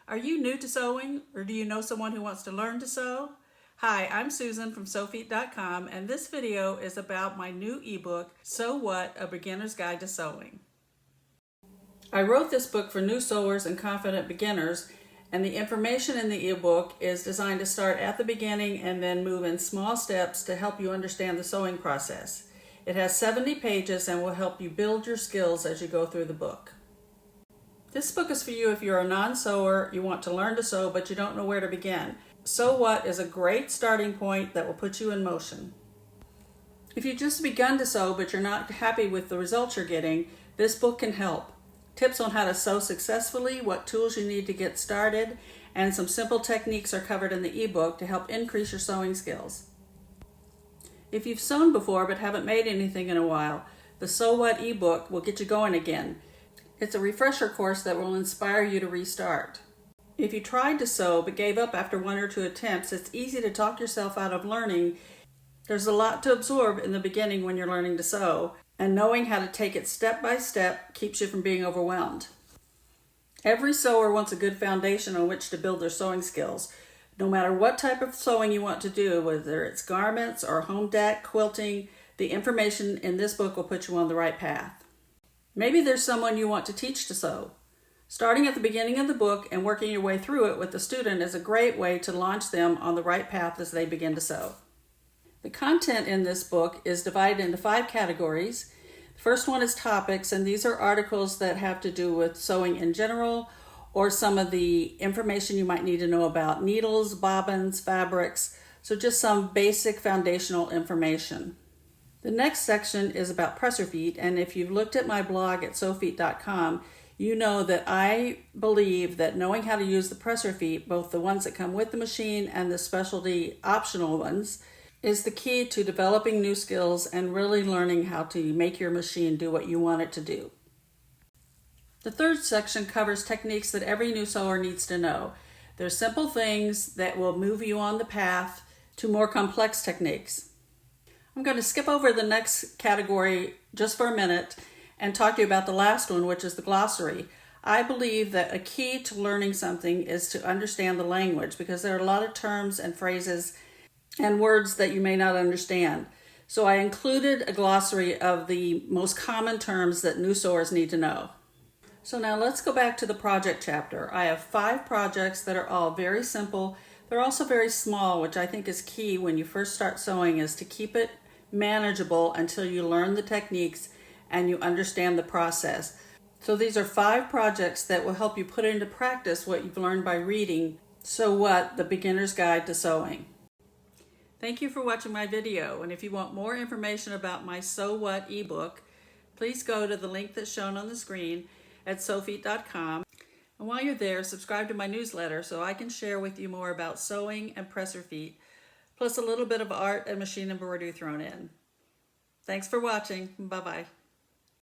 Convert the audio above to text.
Are you new to sewing, or do you know someone who wants to learn to sew? Hi, I'm Susan from Sewfeet.com, and this video is about my new ebook, Sew What? A Beginner's Guide to Sewing. I wrote this book for new sewers and confident beginners, and the information in the ebook is designed to start at the beginning and then move in small steps to help you understand the sewing process. It has 70 pages and will help you build your skills as you go through the book. This book is for you if you're a non-sewer, you want to learn to sew, but you don't know where to begin. Sew What is a great starting point that will put you in motion. If you've just begun to sew but you're not happy with the results you're getting, this book can help. Tips on how to sew successfully, what tools you need to get started, and some simple techniques are covered in the ebook to help increase your sewing skills. If you've sewn before but haven't made anything in a while, the Sew What ebook will get you going again. It's a refresher course that will inspire you to restart. If you tried to sew but gave up after 1 or 2 attempts, it's easy to talk yourself out of learning. There's a lot to absorb in the beginning when you're learning to sew, and knowing how to take it step by step keeps you from being overwhelmed. Every sewer wants a good foundation on which to build their sewing skills. No matter what type of sewing you want to do, whether it's garments or home deck, quilting, the information in this book will put you on the right path. Maybe there's someone you want to teach to sew. Starting at the beginning of the book and working your way through it with the student is a great way to launch them on the right path as they begin to sew. The content in this book is divided into 5 categories. The first one is topics, and these are articles that have to do with sewing in general, or some of the information you might need to know about needles, bobbins, fabrics, so just some basic foundational information. The next section is about presser feet, and if you've looked at my blog at Sewfeet.com, you know that I believe that knowing how to use the presser feet, both the ones that come with the machine and the specialty optional ones, is the key to developing new skills and really learning how to make your machine do what you want it to do. The third section covers techniques that every new sewer needs to know. They're simple things that will move you on the path to more complex techniques. I'm going to skip over the next category just for a minute and talk to you about the last one, which is the glossary. I believe that a key to learning something is to understand the language, because there are a lot of terms and phrases and words that you may not understand. So I included a glossary of the most common terms that new sewers need to know. So now let's go back to the project chapter. I have 5 projects that are all very simple. They're also very small, which I think is key when you first start sewing, is to keep it manageable until you learn the techniques and you understand the process. So these are 5 projects that will help you put into practice what you've learned by reading Sew What? The Beginner's Guide to Sewing. Thank you for watching my video, and if you want more information about my Sew What ebook, please go to the link that's shown on the screen at Sewfeet.com. And while you're there, subscribe to my newsletter so I can share with you more about sewing and presser feet, plus a little bit of art and machine embroidery thrown in. Thanks for watching. Bye-bye.